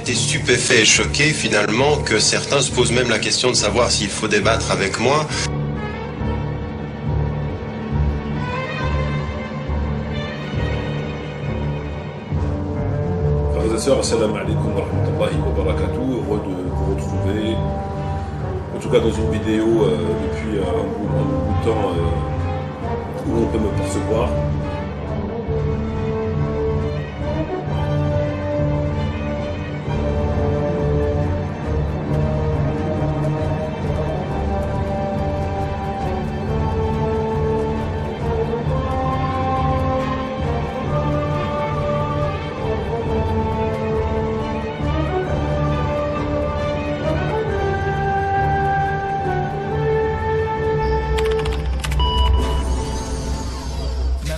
été stupéfait et choqué finalement que certains se posent même la question de savoir s'il faut débattre avec moi. Frères et sœurs, assalamu alaikum wa rahmatullahi wa barakatuh. Heureux de vous retrouver, en tout cas dans une vidéo depuis un bout de temps où on peut me percevoir.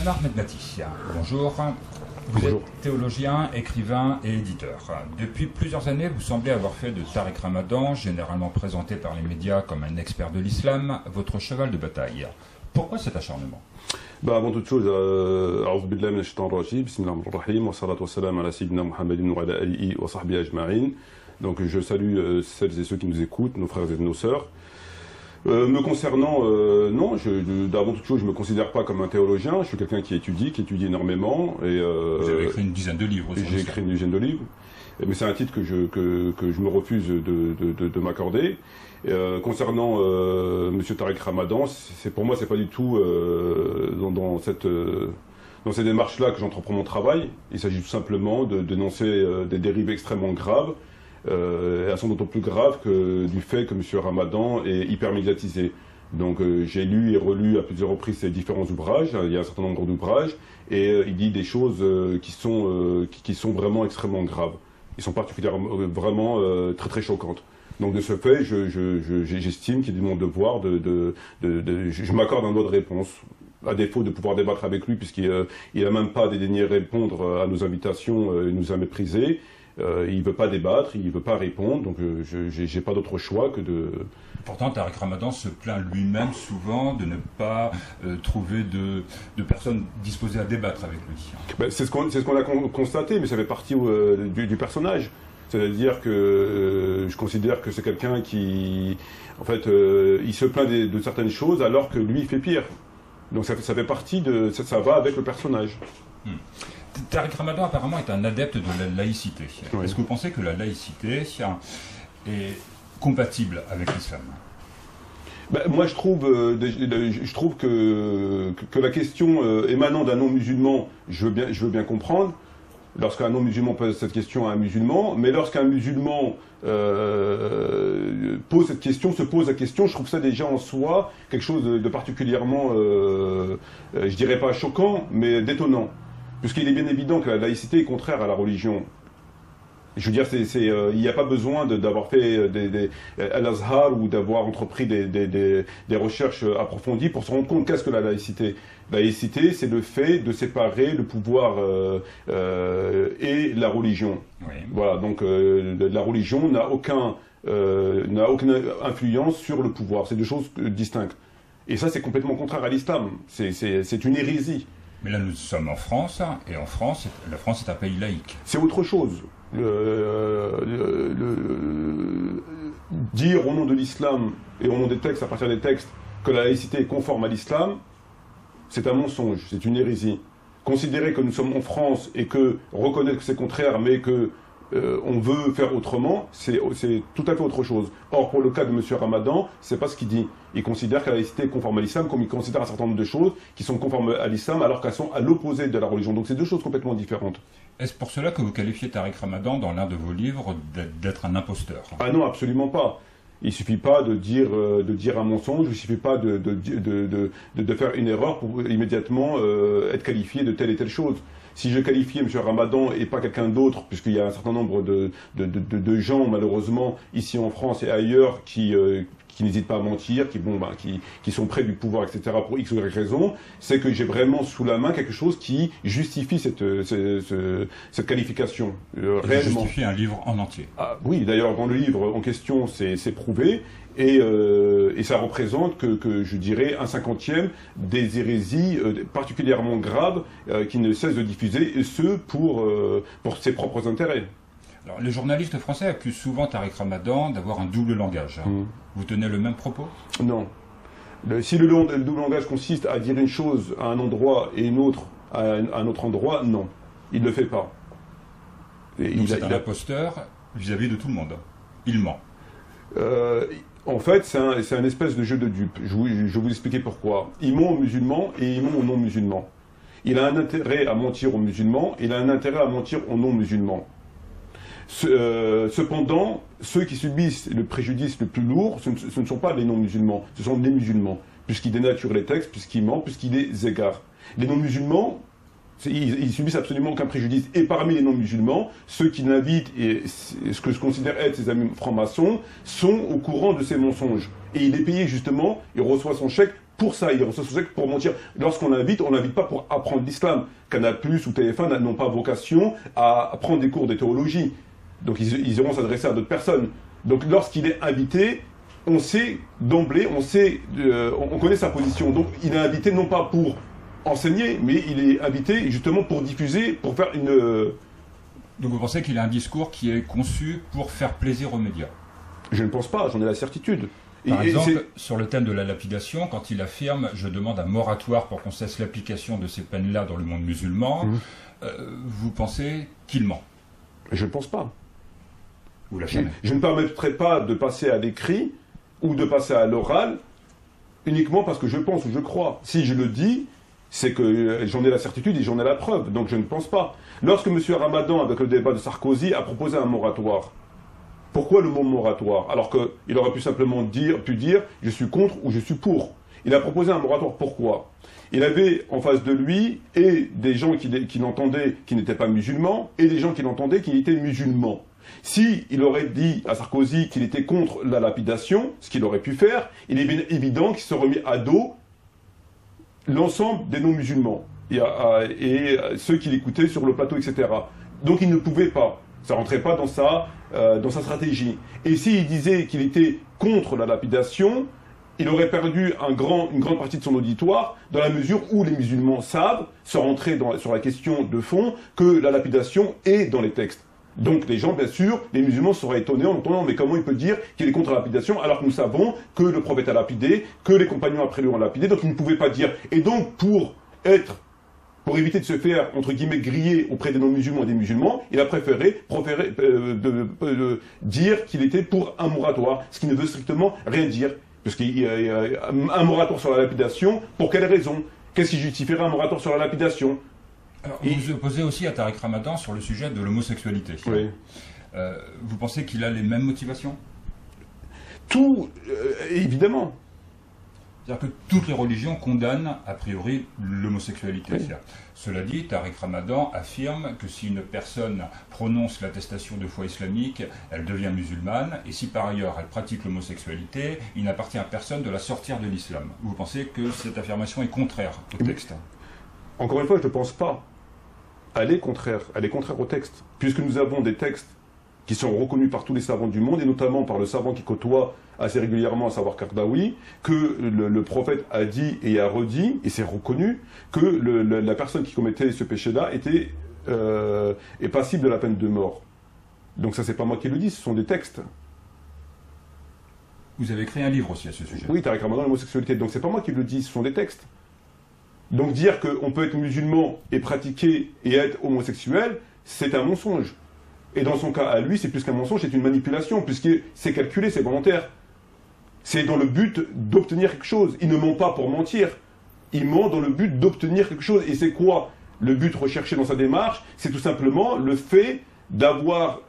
Ahmed Nati, bonjour. Vous êtes théologien, écrivain et éditeur. Depuis plusieurs années, vous semblez avoir fait de Tariq Ramadan, généralement présenté par les médias comme un expert de l'islam, votre cheval de bataille. Pourquoi cet acharnement? Avant toute chose, أعوذ بالله من الشيطان الرجيم بسم الله الرحمن الرحيم والصلاة والسلام على سيدنا محمد وعلى آله وصحبه أجمعين. Donc je salue celles et ceux qui nous écoutent, nos frères et nos sœurs. Me concernant, non, d'avant toute chose, je ne me considère pas comme un théologien. Je suis quelqu'un qui étudie énormément. Et, vous avez écrit une dizaine de livres. J'ai écrit une dizaine de livres. Mais c'est un titre que je me refuse de m'accorder. Concernant Monsieur Tariq Ramadan, pour moi, c'est pas du tout dans ces démarches-là que j'entreprends mon travail. Il s'agit tout simplement de dénoncer des dérives extrêmement graves. Elles sont d'autant plus graves que du fait que M. Ramadan est hyper médiatisé. Donc j'ai lu et relu à plusieurs reprises ses différents ouvrages, il y a un certain nombre d'ouvrages, et il dit des choses qui sont vraiment extrêmement graves. Ils sont particulièrement, vraiment très très choquantes. Donc de ce fait, j'estime qu'il est de mon devoir je m'accorde un droit de réponse, à défaut de pouvoir débattre avec lui, puisqu'il n'a même pas dédaigné répondre à nos invitations, il nous a méprisés. Il ne veut pas débattre, il ne veut pas répondre, donc j'ai pas d'autre choix que de... Pourtant, Tariq Ramadan se plaint lui-même souvent de ne pas trouver de personnes disposées à débattre avec lui. C'est ce qu'on a constaté, mais ça fait partie du personnage. C'est-à-dire que je considère que c'est quelqu'un qui... En fait, il se plaint de certaines choses alors que lui, il fait pire. Donc ça fait partie de... Ça va avec le personnage. Tariq Ramadan apparemment est un adepte de la laïcité. Oui. Est-ce que vous pensez que la laïcité est compatible avec l'islam? Moi, je trouve que la question émanant d'un non-musulman, je veux bien comprendre. Lorsqu'un non-musulman pose cette question à un musulman, mais lorsqu'un musulman se pose la question, je trouve ça déjà en soi quelque chose de particulièrement, je dirais pas choquant, mais d'étonnant. Puisqu'il est bien évident que la laïcité est contraire à la religion. Je veux dire, il n'y a pas besoin d'avoir fait Al-Azhar ou d'avoir entrepris des recherches approfondies pour se rendre compte qu'est-ce que la laïcité. La laïcité, c'est le fait de séparer le pouvoir et la religion. Oui. Voilà, donc la religion n'a aucune influence sur le pouvoir. C'est deux choses distinctes. Et ça, c'est complètement contraire à l'islam. C'est une hérésie. Mais là, nous sommes en France, et en France, la France est un pays laïque. C'est autre chose. Dire au nom de l'islam et au nom des textes, à partir des textes, que la laïcité est conforme à l'islam, c'est un mensonge, c'est une hérésie. Considérer que nous sommes en France et que reconnaître que c'est contraire, mais que on veut faire autrement, c'est tout à fait autre chose. Or, pour le cas de M. Ramadan, c'est pas ce qu'il dit. Il considère que la laïcité est conforme à l'islam, comme il considère un certain nombre de choses qui sont conformes à l'islam, alors qu'elles sont à l'opposé de la religion. Donc c'est deux choses complètement différentes. Est-ce pour cela que vous qualifiez Tariq Ramadan, dans l'un de vos livres, d'être un imposteur? Ah non, absolument pas. Il ne suffit pas de dire un mensonge, il ne suffit pas de faire une erreur pour immédiatement être qualifié de telle et telle chose. Si je qualifiais M. Ramadan et pas quelqu'un d'autre, puisqu'il y a un certain nombre de gens, malheureusement, ici en France et ailleurs, qui n'hésitent pas à mentir, qui sont près du pouvoir, etc., pour X ou Y raison, c'est que j'ai vraiment sous la main quelque chose qui justifie cette qualification. Réellement. Justifie un livre en entier. Ah, oui, d'ailleurs, dans le livre en question, c'est prouvé. Et ça représente que je dirais un 50e des hérésies particulièrement graves qui ne cessent de diffuser, et ce pour ses propres intérêts. Alors, les journalistes français accusent souvent Tariq Ramadan d'avoir un double langage. Vous tenez le même propos? Non. Si le double langage consiste à dire une chose à un endroit et une autre à un autre endroit, non. Il ne le fait pas. Donc c'est un imposteur vis-à-vis de tout le monde. Il ment. En fait, c'est un espèce de jeu de dupe. Je vais vous expliquer pourquoi. Il ment aux musulmans et il ment aux non-musulmans. Il a un intérêt à mentir aux musulmans, il a un intérêt à mentir aux non-musulmans. Cependant, ceux qui subissent le préjudice le plus lourd, ce ne sont pas les non-musulmans, ce sont les musulmans, puisqu'ils dénaturent les textes, puisqu'ils mentent, puisqu'ils les égarent. Les non-musulmans, ils subissent absolument aucun préjudice. Et parmi les non-musulmans, ceux qui l'invitent et ce que je considère être ses amis francs-maçons sont au courant de ces mensonges. Et il est payé justement, il reçoit son chèque pour ça, il reçoit son chèque pour mentir. Lorsqu'on l'invite, on l'invite pas pour apprendre l'islam. Canal+ ou TF1 n'ont pas vocation à prendre des cours de théologie. Donc ils iront s'adresser à d'autres personnes. Donc lorsqu'il est invité, on sait d'emblée, on connaît sa position. Donc il est invité non pas pour enseigner, mais il est invité justement pour diffuser, pour faire une... Donc vous pensez qu'il a un discours qui est conçu pour faire plaisir aux médias? Je ne pense pas, j'en ai la certitude. Par exemple, sur le thème de la lapidation, quand il affirme « Je demande un moratoire pour qu'on cesse l'application de ces peines-là dans le monde musulman vous pensez qu'il ment? Je ne pense pas. Vous l'affirmez? Je ne permettrai pas de passer à l'écrit ou de passer à l'oral uniquement parce que je pense ou je crois. Si je le dis, c'est que j'en ai la certitude et j'en ai la preuve, donc je ne pense pas. Lorsque M. Ramadan, avec le débat de Sarkozy, a proposé un moratoire, pourquoi le mot moratoire? Alors qu'il aurait pu simplement dire « je suis contre » ou « je suis pour ». Il a proposé un moratoire, pourquoi? Il avait en face de lui et des gens qui l'entendaient qui n'étaient pas musulmans et des gens qui l'entendaient qui étaient musulmans. Si il aurait dit à Sarkozy qu'il était contre la lapidation, ce qu'il aurait pu faire, il est bien évident qu'il se remet à dos l'ensemble des non-musulmans et ceux qui l'écoutaient sur le plateau, etc. Donc il ne pouvait pas. Ça ne rentrait pas dans sa stratégie. Et s'il disait qu'il était contre la lapidation, il aurait perdu une grande partie de son auditoire, dans la mesure où les musulmans savent, sans rentrer sur la question de fond, que la lapidation est dans les textes. Donc les gens, bien sûr, les musulmans seraient étonnés en entendant, mais comment il peut dire qu'il est contre la lapidation alors que nous savons que le prophète a lapidé, que les compagnons après lui ont lapidé, donc il ne pouvait pas dire. Et donc pour éviter de se faire, entre guillemets, griller auprès des non-musulmans et des musulmans, il a préféré dire qu'il était pour un moratoire, ce qui ne veut strictement rien dire. Parce qu'il y a un moratoire sur la lapidation, pour quelle raison? Qu'est-ce qui justifierait un moratoire sur la lapidation? Alors, vous vous opposez aussi à Tariq Ramadan sur le sujet de l'homosexualité. Oui. Vous pensez qu'il a les mêmes motivations? Évidemment. C'est-à-dire que toutes les religions condamnent a priori l'homosexualité. Oui. Cela dit, Tariq Ramadan affirme que si une personne prononce l'attestation de foi islamique, elle devient musulmane, et si par ailleurs elle pratique l'homosexualité, il n'appartient à personne de la sortir de l'islam. Vous pensez que cette affirmation est contraire au texte? Encore une fois, je ne pense pas. Elle est contraire au texte, puisque nous avons des textes qui sont reconnus par tous les savants du monde, et notamment par le savant qui côtoie assez régulièrement, à savoir Kardawi, que le prophète a dit et a redit, et c'est reconnu, que la personne qui commettait ce péché-là est passible de la peine de mort. Donc ça, c'est pas moi qui le dis, ce sont des textes. Vous avez écrit un livre aussi à ce sujet. Oui, Tariq Ramadan, l'homosexualité. Donc c'est pas moi qui le dis, ce sont des textes. Donc dire qu'on peut être musulman et pratiquer et être homosexuel, c'est un mensonge. Et dans son cas à lui, c'est plus qu'un mensonge, c'est une manipulation, puisque c'est calculé, c'est volontaire. C'est dans le but d'obtenir quelque chose. Il ne ment pas pour mentir. Il ment dans le but d'obtenir quelque chose. Et c'est quoi le but recherché dans sa démarche? C'est tout simplement le fait d'avoir,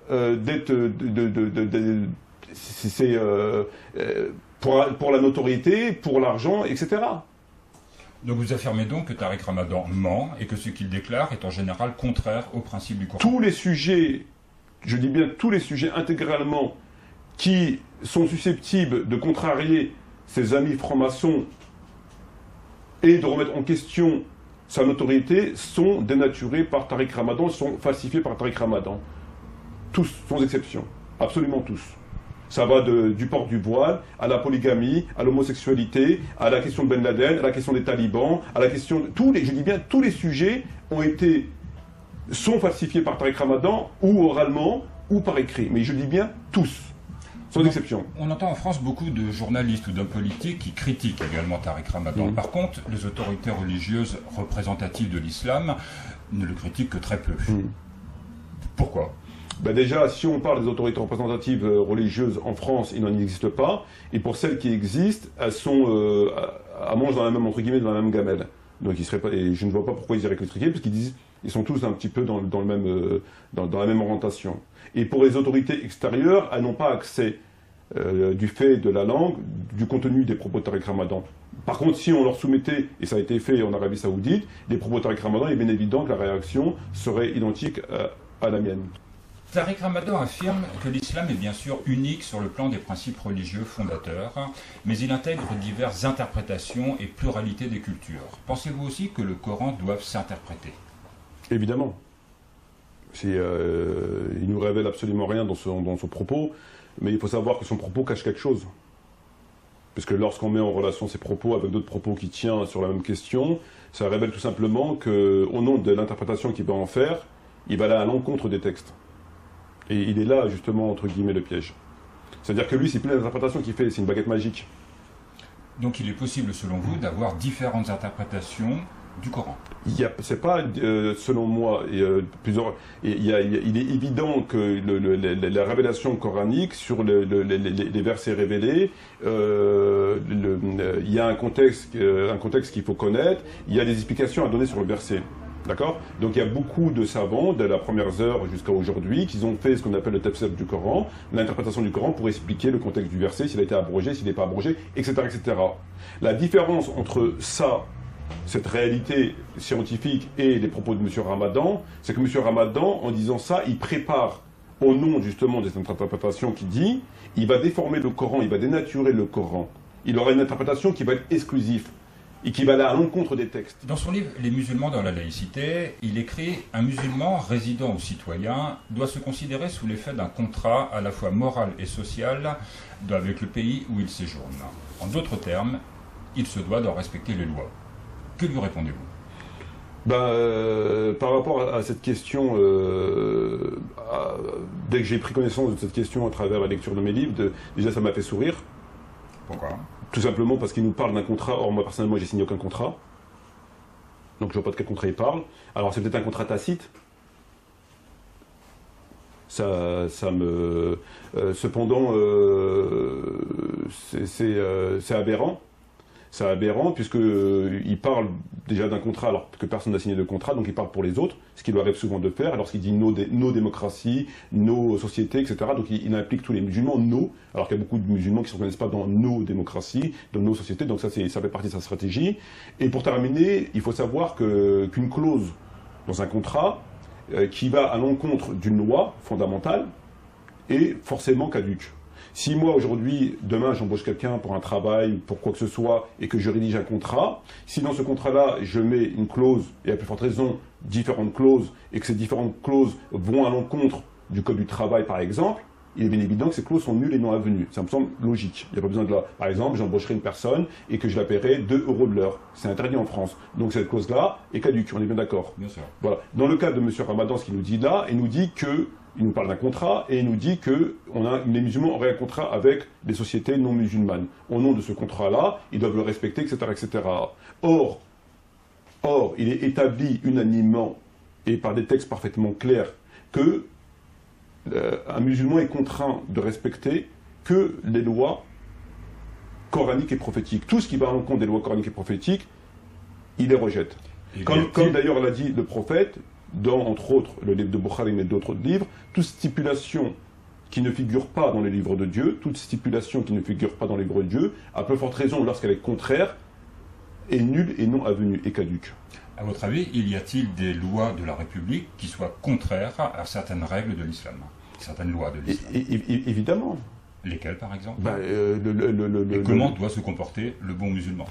pour la notoriété, pour l'argent, etc. Donc vous affirmez donc que Tariq Ramadan ment et que ce qu'il déclare est en général contraire au principe du Coran. Tous les sujets, je dis bien tous les sujets intégralement, qui sont susceptibles de contrarier ses amis francs-maçons et de remettre en question sa notoriété, sont dénaturés par Tariq Ramadan, sont falsifiés par Tariq Ramadan. Tous, sans exception. Absolument tous. Ça va du port du voile, à la polygamie, à l'homosexualité, à la question de Ben Laden, à la question des talibans, à la question de... je dis bien, tous les sujets sont falsifiés par Tariq Ramadan, ou oralement, ou par écrit. Mais je dis bien tous, sans exception. On entend en France beaucoup de journalistes ou d'hommes politiques qui critiquent également Tariq Ramadan. Par contre, les autorités religieuses représentatives de l'islam ne le critiquent que très peu. Pourquoi ? Ben déjà, si on parle des autorités représentatives religieuses en France, il n'en existe pas. Et pour celles qui existent, elles sont à manger dans la même, entre guillemets, dans la même gamelle. Donc, et je ne vois pas pourquoi ils iraient critiquer, parce qu'ils disent, ils sont tous un petit peu dans la même orientation. Et pour les autorités extérieures, elles n'ont pas accès du fait de la langue, du contenu des propos de Tariq Ramadan. Par contre, si on leur soumettait, et ça a été fait en Arabie Saoudite, les propos de Tariq Ramadan, il est bien évident que la réaction serait identique à la mienne. Tariq Ramadan affirme que l'islam est bien sûr unique sur le plan des principes religieux fondateurs, mais il intègre diverses interprétations et pluralité des cultures. Pensez-vous aussi que le Coran doive s'interpréter ? Évidemment. Il ne nous révèle absolument rien dans son propos, mais il faut savoir que son propos cache quelque chose. Parce que lorsqu'on met en relation ses propos avec d'autres propos qui tiennent sur la même question, ça révèle tout simplement qu'au nom de l'interprétation qu'il va en faire, il va aller à l'encontre des textes. Et il est là, justement, entre guillemets, le piège. C'est-à-dire que lui, c'est plus l'interprétation qu'il fait, c'est une baguette magique. Donc il est possible, selon vous, d'avoir différentes interprétations du Coran. C'est pas, selon moi, il est évident que la révélation coranique sur les versets révélés, il y a un contexte qu'il faut connaître, il y a des explications à donner sur le verset. D'accord ? Donc il y a beaucoup de savants, de la première heure jusqu'à aujourd'hui, qui ont fait ce qu'on appelle le tafsir du Coran, l'interprétation du Coran pour expliquer le contexte du verset, s'il a été abrogé, s'il n'est pas abrogé, etc., etc. La différence entre ça, cette réalité scientifique et les propos de M. Ramadan, c'est que M. Ramadan, en disant ça, il prépare, au nom justement de cette interprétation qu'il dit, il va déformer le Coran, il va dénaturer le Coran. Il aura une interprétation qui va être exclusive et qui va aller à l'encontre des textes. Dans son livre « Les musulmans dans la laïcité », il écrit « Un musulman, résident ou citoyen, doit se considérer sous l'effet d'un contrat à la fois moral et social avec le pays où il séjourne. En d'autres termes, il se doit d'en respecter les lois. » Que lui répondez-vous ? Par rapport à cette question, dès que j'ai pris connaissance de cette question à travers la lecture de mes livres, déjà ça m'a fait sourire. Pourquoi ? Tout simplement parce qu'il nous parle d'un contrat. Or, moi, personnellement, j'ai signé aucun contrat. Donc, je vois pas de quel contrat il parle. Alors, c'est peut-être un contrat tacite. Cependant, c'est aberrant. C'est aberrant puisqu'il parle déjà d'un contrat alors que personne n'a signé de contrat, donc il parle pour les autres, ce qui lui arrive souvent de faire, lorsqu'il dit nos démocraties, nos sociétés, etc. Donc il implique tous les musulmans, alors qu'il y a beaucoup de musulmans qui ne se reconnaissent pas dans nos démocraties, dans nos sociétés, donc ça fait partie de sa stratégie. Et pour terminer, il faut savoir qu'une clause dans un contrat qui va à l'encontre d'une loi fondamentale est forcément caduque. Si moi, aujourd'hui, demain, j'embauche quelqu'un pour un travail, pour quoi que ce soit, et que je rédige un contrat, si dans ce contrat-là, je mets une clause, et à plus forte raison, différentes clauses, et que ces différentes clauses vont à l'encontre du Code du travail, par exemple, il est bien évident que ces clauses sont nulles et non avenues. Ça me semble logique. Il n'y a pas besoin de là. Par exemple, j'embaucherai une personne et que je la paierai 2 € de l'heure. C'est interdit en France. Donc cette clause-là est caduque. On est bien d'accord. Bien sûr. Voilà. Dans le cas de M. Ramadan, ce qu'il nous dit là, il nous dit que il nous parle d'un contrat et il nous dit que les musulmans auraient un contrat avec des sociétés non musulmanes. Au nom de ce contrat-là, ils doivent le respecter, etc., etc. Or, il est établi unanimement et par des textes parfaitement clairs que un musulman est contraint de respecter que les lois coraniques et prophétiques. Tout ce qui va à l'encontre des lois coraniques et prophétiques, il les rejette. Comme d'ailleurs l'a dit le prophète, dans, entre autres, le livre de Bukhari, mais d'autres livres, toute stipulation qui ne figure pas dans les livres de Dieu, toute stipulation qui ne figure pas dans les livres de Dieu, à peu forte raison, lorsqu'elle est contraire, est nulle et non avenue, et caduque. À votre avis, y a-t-il des lois de la République qui soient contraires à certaines règles de l'islam, certaines lois de l'islam? Évidemment. Lesquelles, par exemple? Et comment doit se comporter le bon musulman?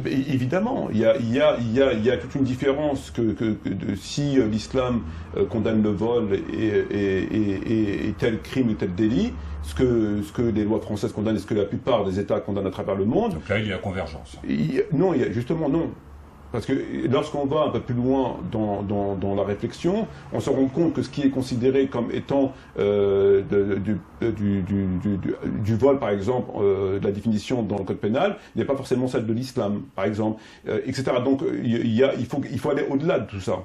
Évidemment, il y a toute une différence si l'islam condamne le vol et tel crime et tel délit, ce que les lois françaises condamnent et ce que la plupart des États condamnent à travers le monde. Donc là, il y a convergence. Non, justement non. Parce que lorsqu'on va un peu plus loin dans la réflexion, on se rend compte que ce qui est considéré comme étant du vol, par exemple, de la définition dans le code pénal, n'est pas forcément celle de l'islam, par exemple, etc. Donc il faut aller au-delà de tout ça.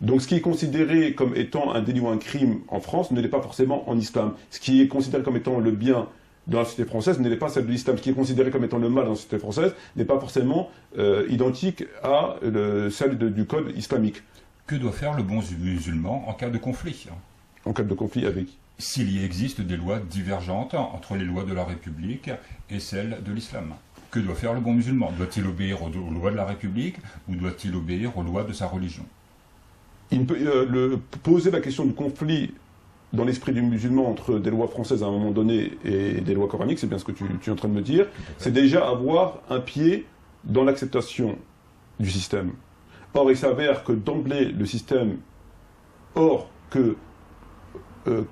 Donc ce qui est considéré comme étant un délit ou un crime en France ne l'est pas forcément en islam. Ce qui est considéré comme étant le bien dans la société française ne l'est pas celle de l'islam. Ce qui est considéré comme étant le mal dans la société française n'est pas forcément identique à celle du code islamique. Que doit faire le bon musulman en cas de conflit? En cas de conflit avec? S'il y existe des lois divergentes entre les lois de la République et celles de l'islam. Que doit faire le bon musulman? Doit-il obéir aux lois de la République ou doit-il obéir aux lois de sa religion? Il peut poser la question du conflit dans l'esprit du musulman entre des lois françaises à un moment donné et des lois coraniques, c'est bien ce que tu es en train de me dire, c'est déjà avoir un pied dans l'acceptation du système. Or, il s'avère que d'emblée, le système, hors que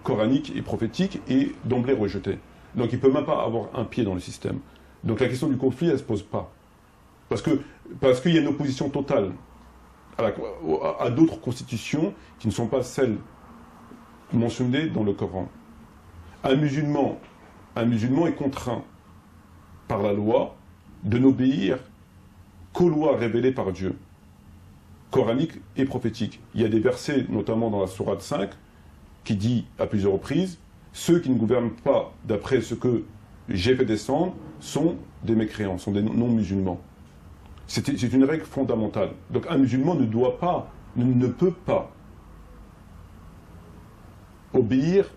coranique et prophétique, est d'emblée rejeté. Donc il ne peut même pas avoir un pied dans le système. Donc la question du conflit, elle ne se pose pas. Parce qu'il y a une opposition totale à d'autres constitutions qui ne sont pas celles mentionnées dans le Coran. Un musulman est contraint par la loi de n'obéir qu'aux lois révélées par Dieu, coraniques et prophétiques. Il y a des versets, notamment dans la sourate 5, qui dit à plusieurs reprises « Ceux qui ne gouvernent pas d'après ce que j'ai fait descendre sont des mécréants, sont des non-musulmans ». C'est une règle fondamentale. Donc un musulman ne peut pas obéir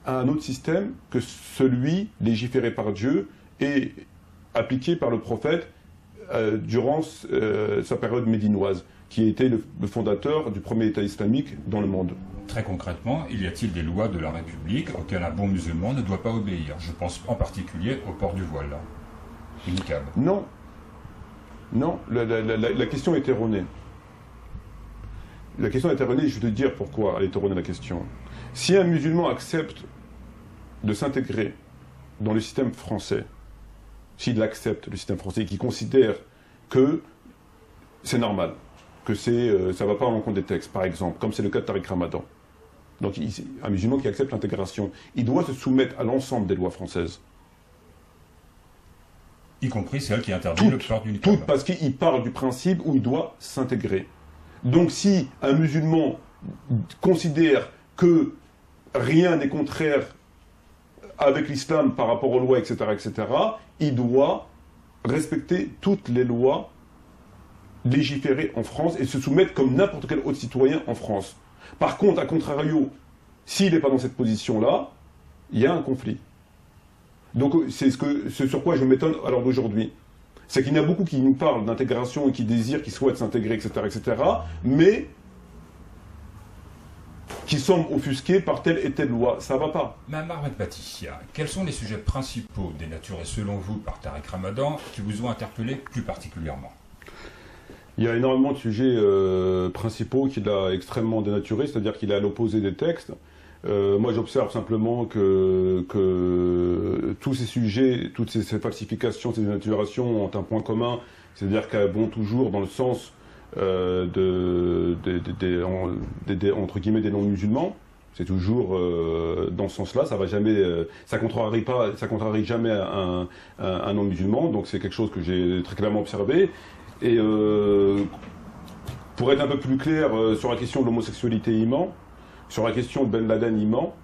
à un autre système que celui légiféré par Dieu et appliqué par le prophète durant sa période médinoise, qui a été le fondateur du premier État islamique dans le monde. Très concrètement, y a-t-il des lois de la République auxquelles un bon musulman ne doit pas obéir? Je pense en particulier au port du voile, du niqab. Non. Non, la question est erronée. La question est erronée, je vais te dire pourquoi elle est erronée, la question. Si un musulman accepte de s'intégrer dans le système français, s'il accepte le système français et qu'il considère que c'est normal, que ça ne va pas en compte des textes, par exemple, comme c'est le cas de Tariq Ramadan. Donc un musulman qui accepte l'intégration, il doit se soumettre à l'ensemble des lois françaises. Y compris celle qui interdit le port du niqab. Toutes, parce qu'il part du principe où il doit s'intégrer. Donc si un musulman considère que rien n'est contraire avec l'islam par rapport aux lois, etc., il doit respecter toutes les lois légiférées en France et se soumettre comme n'importe quel autre citoyen en France. Par contre, à contrario, s'il n'est pas dans cette position-là, il y a un conflit. Donc c'est ce sur quoi je m'étonne à l'heure d'aujourd'hui. C'est qu'il y en a beaucoup qui nous parlent d'intégration et qui désirent, qui souhaitent s'intégrer, etc., mais qui semblent offusqués par telle et telle loi. Ça ne va pas. Mme Ahmed Bati, quels sont les sujets principaux dénaturés selon vous par Tariq Ramadan qui vous ont interpellé plus particulièrement? Il y a énormément de sujets principaux qu'il a extrêmement dénaturés, c'est-à-dire qu'il est à l'opposé des textes. Moi, j'observe simplement que tous ces sujets, toutes ces falsifications, ces dénaturations ont un point commun, c'est-à-dire qu'elles vont toujours dans le sens entre guillemets des non-musulmans. C'est toujours dans ce sens-là. Ça va jamais, ça contrarie jamais un non-musulman. Donc c'est quelque chose que j'ai très clairement observé. Et pour être un peu plus clair sur la question de l'homosexualité, il ment. Sur la question de Ben Laden, il ment.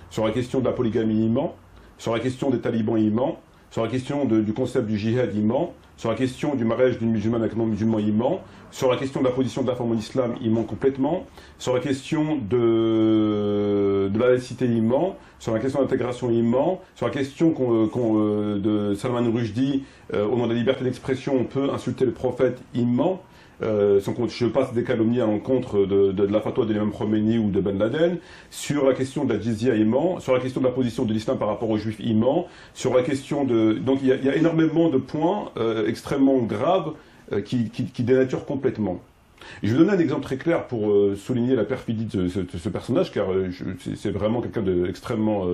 Sur la question de la polygamie, il ment. Sur la question des talibans, il ment. Sur la question du concept du djihad, il ment. Sur la question du mariage d'une musulmane avec un non-musulman, il ment. Sur la question de la position de la femme en islam, il ment complètement. Sur la question de la laïcité, il ment. Sur la question d'intégration, il ment. Sur la question de Salman Rushdie, au nom de la liberté d'expression, on peut insulter le prophète, il ment. Je passe des calomnies à l'encontre de la fatwa de l'imam Khomeini ou de Ben Laden. Sur la question de la jizya, il ment. Sur la question de la position de l'islam par rapport aux juifs, il ment. Sur la question de... Donc il y a énormément de points extrêmement graves qui dénaturent complètement. Et je vais donner un exemple très clair pour souligner la perfidie de ce personnage, car c'est vraiment quelqu'un d'extrêmement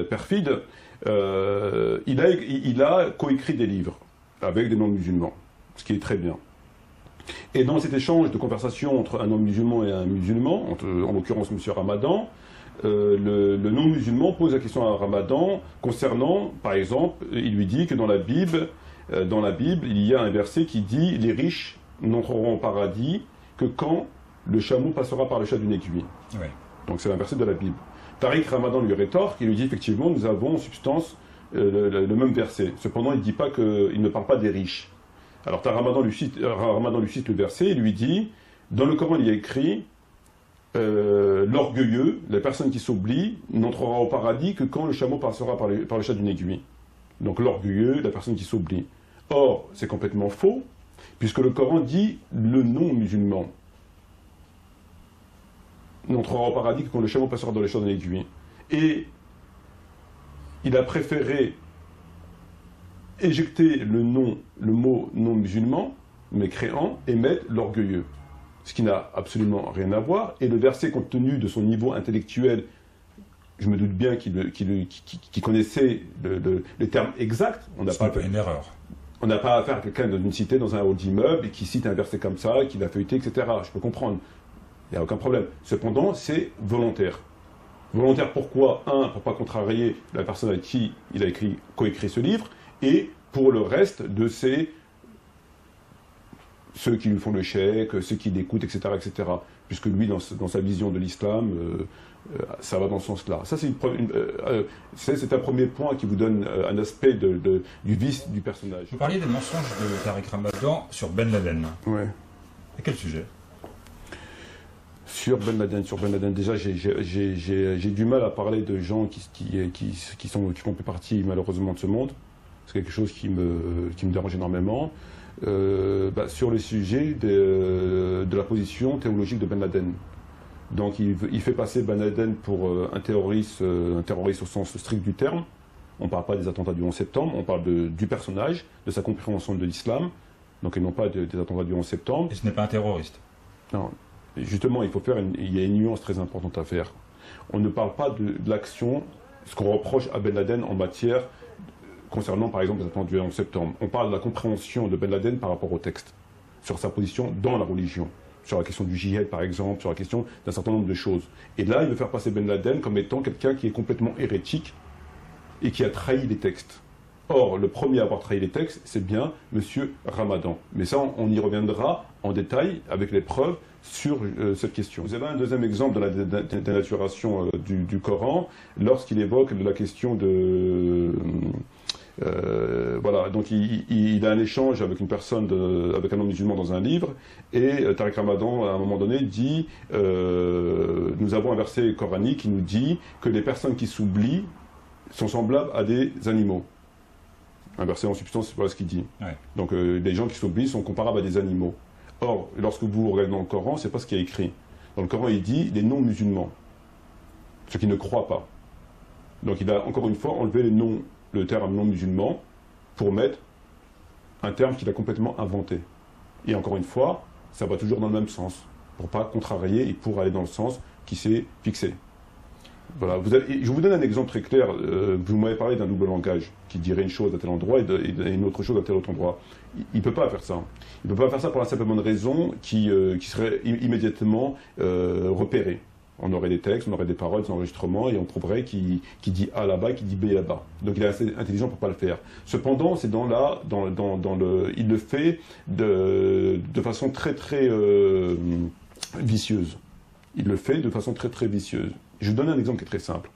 perfide. Il a coécrit des livres avec des non-musulmans, ce qui est très bien. Et dans cet échange de conversation entre un non-musulman et un musulman, en l'occurrence M. Ramadan, le non-musulman pose la question à Ramadan concernant, par exemple, il lui dit que dans la Bible, il y a un verset qui dit « Les riches n'entreront au paradis que quand le chameau passera par le chat d'une aiguille. Ouais. » Donc c'est un verset de la Bible. Tariq Ramadan lui rétorque, il lui dit effectivement, nous avons en substance le même verset. Cependant, il ne parle pas des riches. Alors Ramadan lui cite le verset et lui dit, dans le Coran il y a écrit, l'orgueilleux, la personne qui s'oublie, n'entrera au paradis que quand le chameau passera par le chat d'une aiguille. Donc l'orgueilleux, la personne qui s'oublie. Or, c'est complètement faux, puisque le Coran dit le non-musulman n'entrera au paradis que quand le chameau passera dans le chat d'une aiguille. Et il a préféré éjecter le mot non-musulman, mécréant, et mettre l'orgueilleux. Ce qui n'a absolument rien à voir. Et le verset, compte tenu de son niveau intellectuel, je me doute bien qu'il connaissait les termes exacts. C'est pas une erreur. On n'a pas affaire à quelqu'un dans une cité, dans un hall d'immeuble, et qui cite un verset comme ça, qui l'a feuilleté, etc. Je peux comprendre. Il n'y a aucun problème. Cependant, c'est volontaire. Volontaire pourquoi? Pour pas contrarier la personne avec qui il a coécrit ce livre, et pour le reste de ceux qui lui font le chèque, ceux qui l'écoutent, etc., etc. Puisque lui, dans sa vision de l'islam, ça va dans ce sens-là. Ça, c'est un premier point qui vous donne un aspect du vice du personnage. Vous parliez des mensonges de Tariq Ramadan sur Ben Laden. Ouais. Et quel sujet? Sur Ben Laden, déjà, j'ai du mal à parler de gens qui font plus partie, malheureusement, de ce monde. C'est quelque chose qui me dérange énormément. Sur le sujet de la position théologique de Ben Laden. Donc, il fait passer Ben Laden pour un terroriste au sens strict du terme. On ne parle pas des attentats du 11 septembre, on parle du personnage, de sa compréhension de l'islam. Donc, et non pas des attentats du 11 septembre. Et ce n'est pas un terroriste? Non. Justement, il y a une nuance très importante à faire. On ne parle pas de l'action, ce qu'on reproche à Ben Laden en matière concernant, par exemple, les attentats du 11 septembre. On parle de la compréhension de Ben Laden par rapport au texte, sur sa position dans la religion, sur la question du djihad, par exemple, sur la question d'un certain nombre de choses. Et là, il veut faire passer Ben Laden comme étant quelqu'un qui est complètement hérétique et qui a trahi les textes. Or, le premier à avoir trahi les textes, c'est bien M. Ramadan. Mais ça, on y reviendra en détail avec les preuves sur cette question. Vous avez un deuxième exemple de la dénaturation du Coran, lorsqu'il évoque la question de... voilà, donc il a un échange avec une personne, avec un homme musulman dans un livre, et Tariq Ramadan, à un moment donné, dit nous avons un verset coranique qui nous dit que les personnes qui s'oublient sont semblables à des animaux. Un verset en substance, voilà ce qu'il dit. Ouais. Donc les gens qui s'oublient sont comparables à des animaux. Or, lorsque vous regardez dans le Coran, c'est pas ce qui est écrit. Dans le Coran, il dit les non-musulmans, ceux qui ne croient pas. Donc il a encore une fois enlevé le terme non-musulman pour mettre un terme qu'il a complètement inventé. Et encore une fois, ça va toujours dans le même sens, pour pas contrarier et pour aller dans le sens qui s'est fixé. Voilà, je vous donne un exemple très clair. Vous m'avez parlé d'un double langage qui dirait une chose à tel endroit et une autre chose à tel autre endroit. Il ne peut pas faire ça. Il ne peut pas faire ça pour la simple bonne raison qui serait immédiatement repérée. On aurait des textes, on aurait des paroles, des enregistrements, et on trouverait qui dit A là-bas, qui dit B là-bas. Donc il est assez intelligent pour ne pas le faire. Cependant, c'est il le fait de façon très très vicieuse. Il le fait de façon très très vicieuse. Je vous donne un exemple qui est très simple.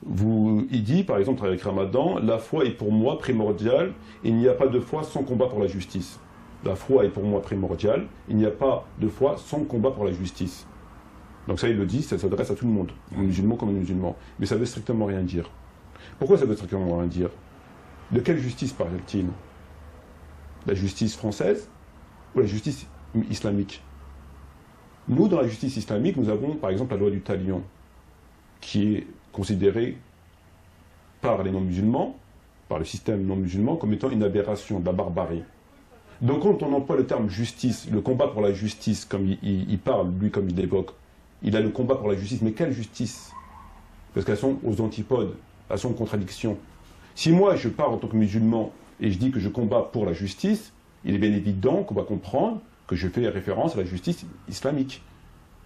Il dit, par exemple, avec Ramadan, la foi est pour moi primordiale, il n'y a pas de foi sans combat pour la justice. La foi est pour moi primordiale, il n'y a pas de foi sans combat pour la justice. Donc ça, il le dit, ça s'adresse à tout le monde, aux musulmans comme aux musulmans. Mais ça veut strictement rien dire. Pourquoi ça veut strictement rien dire? De quelle justice parle-t-il? La justice française ou la justice islamique? Nous, dans la justice islamique, nous avons, par exemple, la loi du talion, qui est considérée par les non-musulmans, par le système non-musulman, comme étant une aberration, de la barbarie. Donc quand on emploie le terme justice, le combat pour la justice, comme il parle, lui, comme il l'évoque, il a le combat pour la justice, mais quelle justice? Parce qu'elles sont aux antipodes, elles sont en contradiction. Si moi, je pars en tant que musulman, et je dis que je combats pour la justice, il est bien évident qu'on va comprendre que je fais référence à la justice islamique.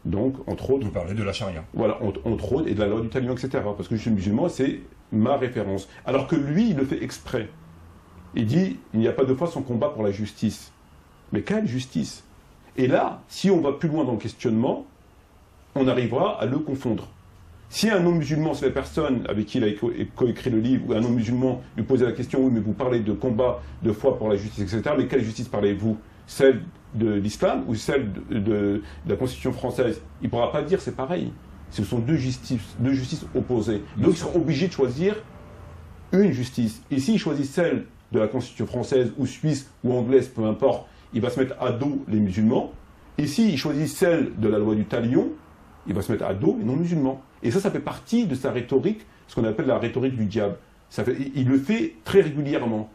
Donc, entre autres... Vous parlez de la charia. Voilà, entre autres, et de la loi du talion, etc. Parce que je suis musulman, c'est ma référence. Alors que lui, il le fait exprès. Il dit, il n'y a pas de foi sans combat pour la justice. Mais quelle justice? Et là, si on va plus loin dans le questionnement, on arrivera à le confondre. Si un non-musulman, c'est la personne avec qui il a coécrit le livre, ou un non-musulman lui posait la question, oui, mais vous parlez de combat, de foi pour la justice, etc., mais quelle justice parlez-vous? Celle de l'islam ou celle de la Constitution française? Il ne pourra pas dire c'est pareil. Ce sont deux justices opposées. Donc ils seront obligés de choisir une justice. Et s'il choisit celle de la Constitution française ou suisse ou anglaise, peu importe, il va se mettre à dos les musulmans. Et s'il choisit celle de la loi du talion, il va se mettre à dos les non-musulmans. Et ça fait partie de sa rhétorique, ce qu'on appelle la rhétorique du diable. Il le fait très régulièrement.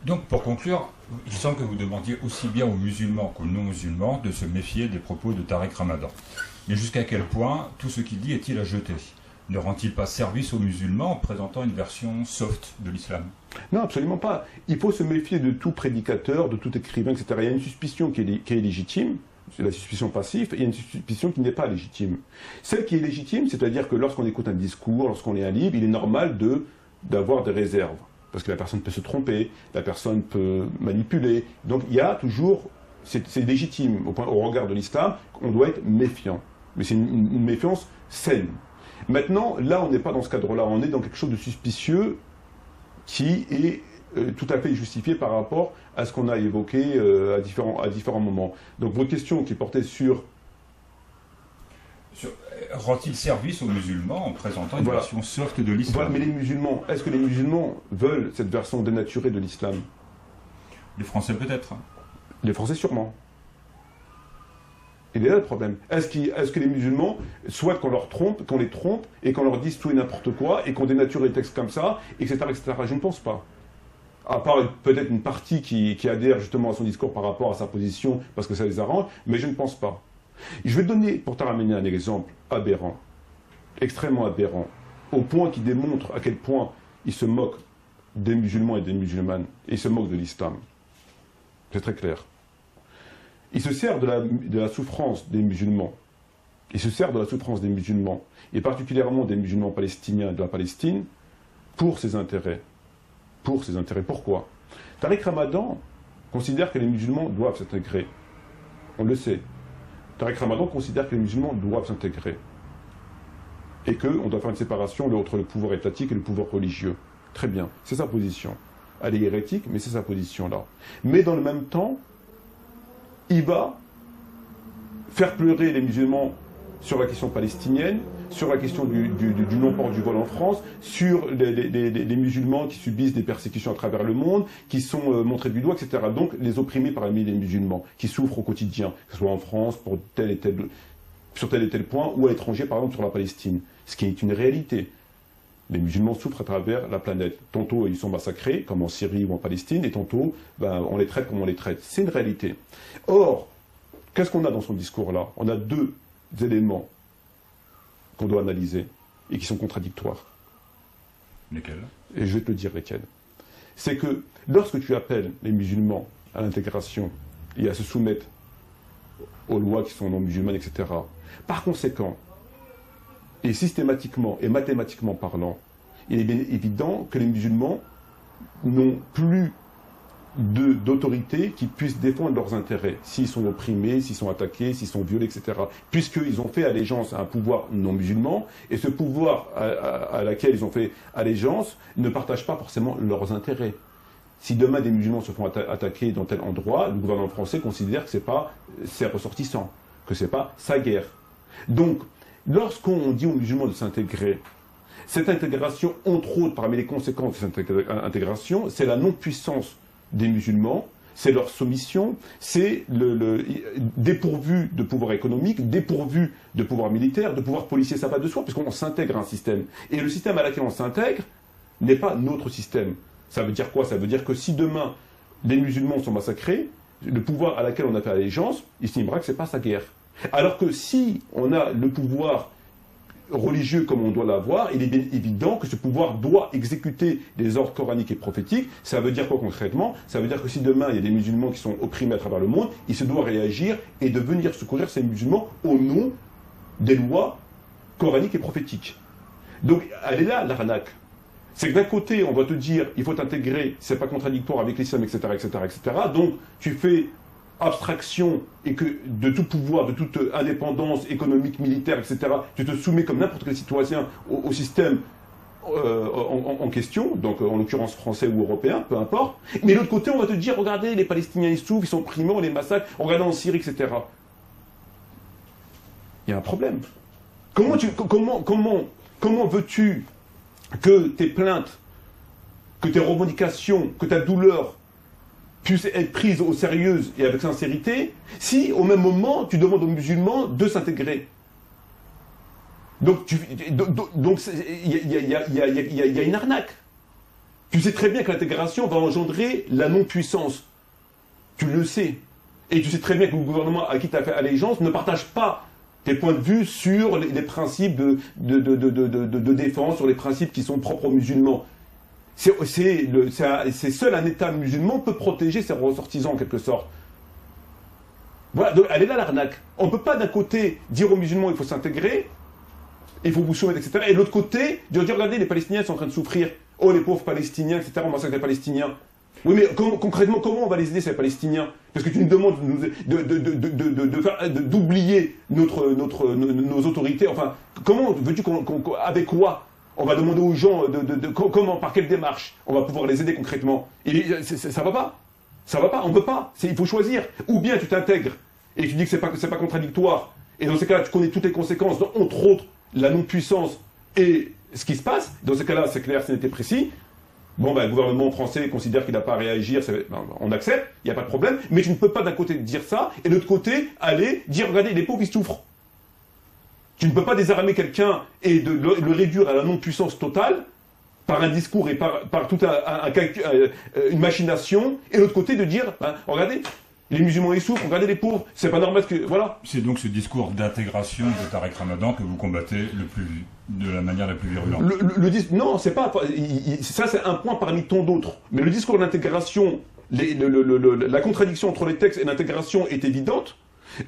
Donc, pour conclure, il semble que vous demandiez aussi bien aux musulmans qu'aux non-musulmans de se méfier des propos de Tariq Ramadan. Mais jusqu'à quel point tout ce qu'il dit est-il à jeter? Ne rend-il pas service aux musulmans en présentant une version soft de l'islam? Non, absolument pas. Il faut se méfier de tout prédicateur, de tout écrivain, etc. Il y a une suspicion qui est légitime, c'est la suspicion passive, et il y a une suspicion qui n'est pas légitime. Celle qui est légitime, c'est-à-dire que lorsqu'on écoute un discours, lorsqu'on lit un livre, il est normal d'avoir des réserves. Parce que la personne peut se tromper, la personne peut manipuler. Donc il y a toujours, c'est légitime au regard de l'islam, on doit être méfiant. Mais c'est une méfiance saine. Maintenant, là, on n'est pas dans ce cadre-là, on est dans quelque chose de suspicieux qui est tout à fait justifié par rapport à ce qu'on a évoqué à différents moments. Donc votre question qui portait sur rend-il service aux musulmans en présentant une version soft de l'islam? Voilà, mais les musulmans, est-ce que les musulmans veulent cette version dénaturée de l'islam? Les Français peut-être. Les Français sûrement. Il est là le problème. Est-ce que les musulmans souhaitent qu'on les trompe et qu'on leur dise tout et n'importe quoi et qu'on dénature les textes comme ça, etc., etc. Je ne pense pas. À part peut-être une partie qui adhère justement à son discours par rapport à sa position parce que ça les arrange, mais je ne pense pas. Je vais donner, pour te ramener un exemple aberrant, extrêmement aberrant, au point qui démontre à quel point il se moque des musulmans et des musulmanes, et il se moque de l'islam. C'est très clair. Il se sert de la souffrance des musulmans. Il se sert de la souffrance des musulmans, et particulièrement des musulmans palestiniens de la Palestine, pour ses intérêts. Pour ses intérêts. Pourquoi? Tariq Ramadan considère que les musulmans doivent s'intégrer. On le sait. Tariq Ramadan considère que les musulmans doivent s'intégrer. Et qu'on doit faire une séparation entre le pouvoir étatique et le pouvoir religieux. Très bien, c'est sa position. Elle est hérétique, mais c'est sa position-là. Mais dans le même temps, il va faire pleurer les musulmans sur la question palestinienne, sur la question du non-port du voile en France, sur les musulmans qui subissent des persécutions à travers le monde, qui sont montrés du doigt, etc. Donc les opprimés parmi les musulmans, qui souffrent au quotidien, que ce soit en France, sur tel et tel point, ou à l'étranger, par exemple sur la Palestine. Ce qui est une réalité. Les musulmans souffrent à travers la planète. Tantôt ils sont massacrés, comme en Syrie ou en Palestine, et tantôt on les traite comme on les traite. C'est une réalité. Or, qu'est-ce qu'on a dans son discours-là? On a deux éléments qu'on doit analyser et qui sont contradictoires. Lesquels? Et je vais te le dire lesquels. C'est que lorsque tu appelles les musulmans à l'intégration et à se soumettre aux lois qui sont non musulmanes, etc., par conséquent, et systématiquement et mathématiquement parlant, il est bien évident que les musulmans n'ont plus d'autorité qui puissent défendre leurs intérêts, s'ils sont opprimés, s'ils sont attaqués, s'ils sont violés, etc. Puisqu'ils ont fait allégeance à un pouvoir non musulman, et ce pouvoir à laquelle ils ont fait allégeance ne partage pas forcément leurs intérêts. Si demain des musulmans se font attaquer dans tel endroit, le gouvernement français considère que ce n'est pas ses ressortissants, que ce n'est pas sa guerre. Donc, lorsqu'on dit aux musulmans de s'intégrer, cette intégration, entre autres, parmi les conséquences de cette intégration, c'est la non-puissance des musulmans, c'est leur soumission, c'est dépourvu de pouvoir économique, dépourvu de pouvoir militaire, de pouvoir policier, ça va de soi, puisqu'on s'intègre à un système. Et le système à laquelle on s'intègre n'est pas notre système. Ça veut dire quoi? Ça veut dire que si demain les musulmans sont massacrés, le pouvoir à laquelle on a fait allégeance, il estimera que ce n'est pas sa guerre. Alors que si on a le pouvoir religieux comme on doit l'avoir, il est bien évident que ce pouvoir doit exécuter les ordres coraniques et prophétiques. Ça veut dire quoi concrètement? Ça veut dire que si demain il y a des musulmans qui sont opprimés à travers le monde, il se doit réagir et de venir secourir ces musulmans au nom des lois coraniques et prophétiques. Donc elle est là l'arnaque. C'est que d'un côté on va te dire il faut t'intégrer, c'est pas contradictoire avec l'islam, etc., etc., etc. Donc tu fais abstraction et que de tout pouvoir, de toute indépendance économique, militaire, etc., tu te soumets comme n'importe quel citoyen au système en question, donc en l'occurrence français ou européen, peu importe. Mais de l'autre côté, on va te dire, regardez, les Palestiniens ils souffrent, ils sont opprimés, on les massacre, regardez en Syrie, etc. Il y a un problème. Comment veux-tu que tes plaintes, que tes revendications, que ta douleur puisse être prise au sérieux et avec sincérité, si au même moment tu demandes aux musulmans de s'intégrer? Donc il y a une arnaque. Tu sais très bien que l'intégration va engendrer la non-puissance. Tu le sais. Et tu sais très bien que le gouvernement à qui tu as fait allégeance ne partage pas tes points de vue sur les principes de défense, sur les principes qui sont propres aux musulmans. Seul un État musulman peut protéger ses ressortissants en quelque sorte. Voilà, donc elle est là l'arnaque. On ne peut pas d'un côté dire aux musulmans il faut s'intégrer, il faut vous soumettre, etc. Et de l'autre côté, dire regardez, les Palestiniens sont en train de souffrir. Oh les pauvres Palestiniens, etc. On massacre les Palestiniens. Oui, mais concrètement, comment on va les aider ces Palestiniens? Parce que tu nous demandes d'oublier nos autorités. Enfin, comment veux-tu avec quoi? On va demander aux gens comment, par quelle démarche on va pouvoir les aider concrètement. Ça va pas. Ça va pas, on ne peut pas. Il faut choisir. Ou bien tu t'intègres et tu dis que c'est pas contradictoire. Et dans ces cas-là, tu connais toutes les conséquences, entre autres la non-puissance et ce qui se passe. Dans ces cas-là, c'est clair, c'est net et précis. Bon, ben, le gouvernement français considère qu'il n'a pas à réagir, on accepte, il n'y a pas de problème. Mais tu ne peux pas d'un côté dire ça et de l'autre côté aller dire regardez, les pauvres ils souffrent. Tu ne peux pas désarmer quelqu'un et le réduire à la non-puissance totale par un discours et par toute une machination, et de l'autre côté de dire, ben, regardez, les musulmans ils souffrent, regardez les pauvres, c'est pas normal que... Voilà. C'est donc ce discours d'intégration de Tarek Ramadan que vous combattez de la manière la plus virulente. Non, c'est pas... Ça c'est un point parmi tant d'autres. Mais le discours d'intégration, la contradiction entre les textes et l'intégration est évidente.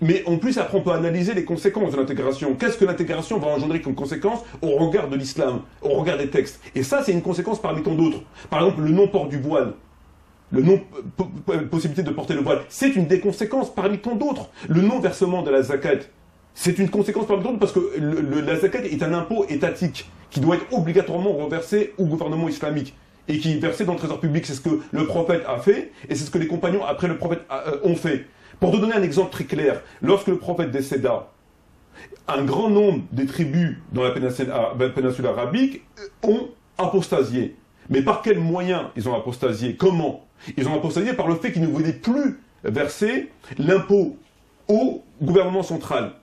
Mais en plus, après, on peut analyser les conséquences de l'intégration. Qu'est-ce que l'intégration va engendrer comme conséquence au regard de l'islam, au regard des textes? Et ça, c'est une conséquence parmi tant d'autres. Par exemple, le non-port du voile, le non-possibilité de porter le voile, c'est une des conséquences parmi tant d'autres. Le non-versement de la zakat, c'est une conséquence parmi tant d'autres parce que la zakat est un impôt étatique qui doit être obligatoirement reversé au gouvernement islamique et qui est versé dans le trésor public. C'est ce que le prophète a fait et c'est ce que les compagnons après le prophète ont fait. Pour te donner un exemple très clair, lorsque le prophète décéda, un grand nombre des tribus dans la péninsule arabique ont apostasié. Mais par quels moyens ils ont apostasié? Comment? Ils ont apostasié par le fait qu'ils ne voulaient plus verser l'impôt au gouvernement central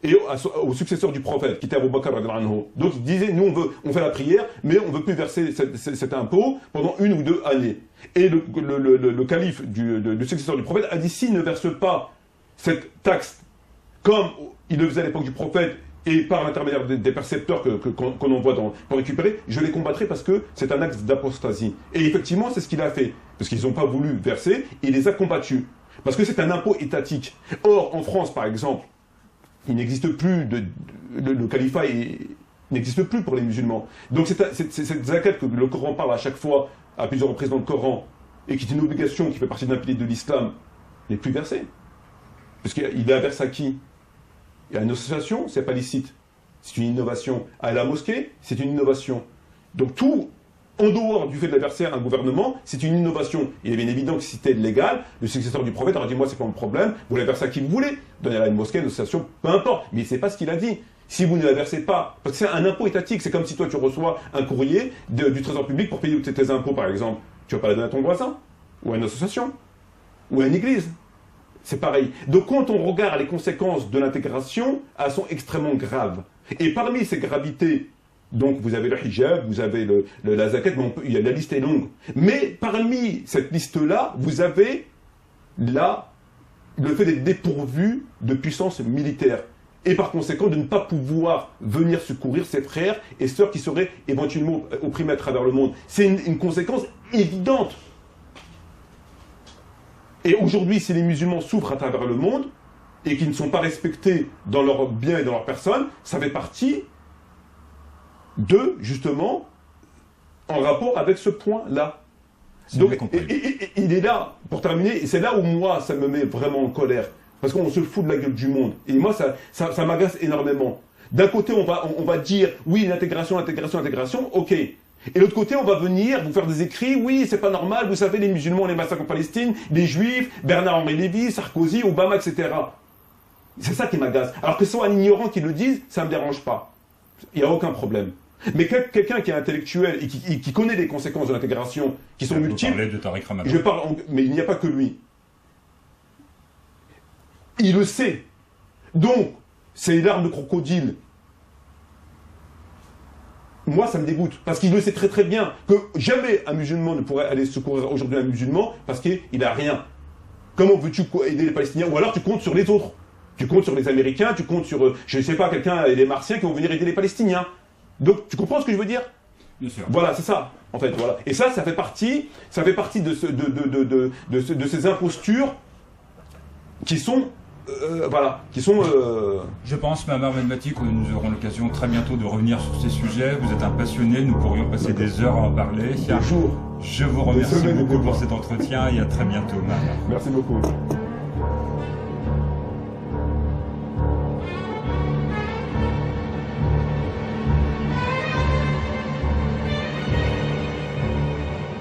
et au successeur du prophète, qui était Abu Bakr radhiyallahu anhu. Donc ils disaient, nous on fait la prière, mais on ne veut plus verser cet impôt pendant 1 ou 2 années. Et le calife du successeur du prophète a dit, s'il ne verse pas cette taxe comme il le faisait à l'époque du prophète et par l'intermédiaire des percepteurs qu'on envoie pour récupérer, je les combattrai parce que c'est un acte d'apostasie. Et effectivement, c'est ce qu'il a fait. Parce qu'ils n'ont pas voulu verser, il les a combattus. Parce que c'est un impôt étatique. Or, en France, par exemple, il n'existe plus, le califat n'existe plus pour les musulmans. Donc cette zakat que le Coran parle à chaque fois, à plusieurs reprises dans le Coran, et qui est une obligation qui fait partie d'un pilier de l'islam, n'est plus versée. Parce qu'il est versé à qui? À une association, c'est pas licite. C'est une innovation. À la mosquée, c'est une innovation. Donc tout, en dehors du fait de la verser à un gouvernement, c'est une innovation. Il est bien évident que si c'était légal, le successeur du prophète aurait dit, moi c'est pas mon problème, vous la versez à qui vous voulez. Donnez à une mosquée, une association, peu importe. Mais c'est pas ce qu'il a dit. Si vous ne la versez pas, parce que c'est un impôt étatique, c'est comme si toi tu reçois un courrier du trésor public pour payer tes impôts par exemple. Tu vas pas la donner à ton voisin, ou à une association, ou à une église. C'est pareil. Donc quand on regarde les conséquences de l'intégration, elles sont extrêmement graves. Et parmi ces gravités, donc vous avez le hijab, vous avez la zakat, la liste est longue. Mais parmi cette liste-là, vous avez le fait d'être dépourvu de puissance militaire. et par conséquent de ne pas pouvoir venir secourir ses frères et sœurs qui seraient éventuellement opprimés à travers le monde. C'est une conséquence évidente. Et aujourd'hui, si les musulmans souffrent à travers le monde et qu'ils ne sont pas respectés dans leurs biens et dans leur personne, ça fait partie de, justement, en rapport avec ce point-là. Donc, il est là, pour terminer, et c'est là où moi, ça me met vraiment en colère. Parce qu'on se fout de la gueule du monde. Et moi, ça m'agace énormément. D'un côté, on va dire, oui, l'intégration, ok. Et de l'autre côté, on va venir vous faire des écrits, oui, c'est pas normal, vous savez, les musulmans, les massacres en Palestine, les juifs, Bernard-Henri Lévy, Sarkozy, Obama, etc. C'est ça qui m'agace. Alors que ce soit un ignorant qui le dise, ça me dérange pas. Il n'y a aucun problème. Mais quelqu'un qui est intellectuel et qui connaît les conséquences de l'intégration, qui sont multiples... Vous parlez de Tariq Ramadan. Je parle, mais il n'y a pas que lui. Il le sait. Donc, c'est une larme de crocodile. Moi, ça me dégoûte. Parce qu'il le sait très très bien que jamais un musulman ne pourrait aller secourir aujourd'hui un musulman parce qu'il n'a rien. Comment veux-tu aider les Palestiniens? Ou alors tu comptes sur les autres. Tu comptes sur les Américains, tu comptes sur, je ne sais pas, quelqu'un, les Martiens qui vont venir aider les Palestiniens. Donc, tu comprends ce que je veux dire? Bien sûr. Voilà, c'est ça, en fait, voilà. Et ça fait partie de ces impostures qui sont, Je pense, Mamar Benmati, que nous aurons l'occasion très bientôt de revenir sur ces sujets. Vous êtes un passionné, nous pourrions passer des heures à en parler. Bonjour. Je vous remercie beaucoup pour cet entretien et à très bientôt, Mamar. Merci beaucoup.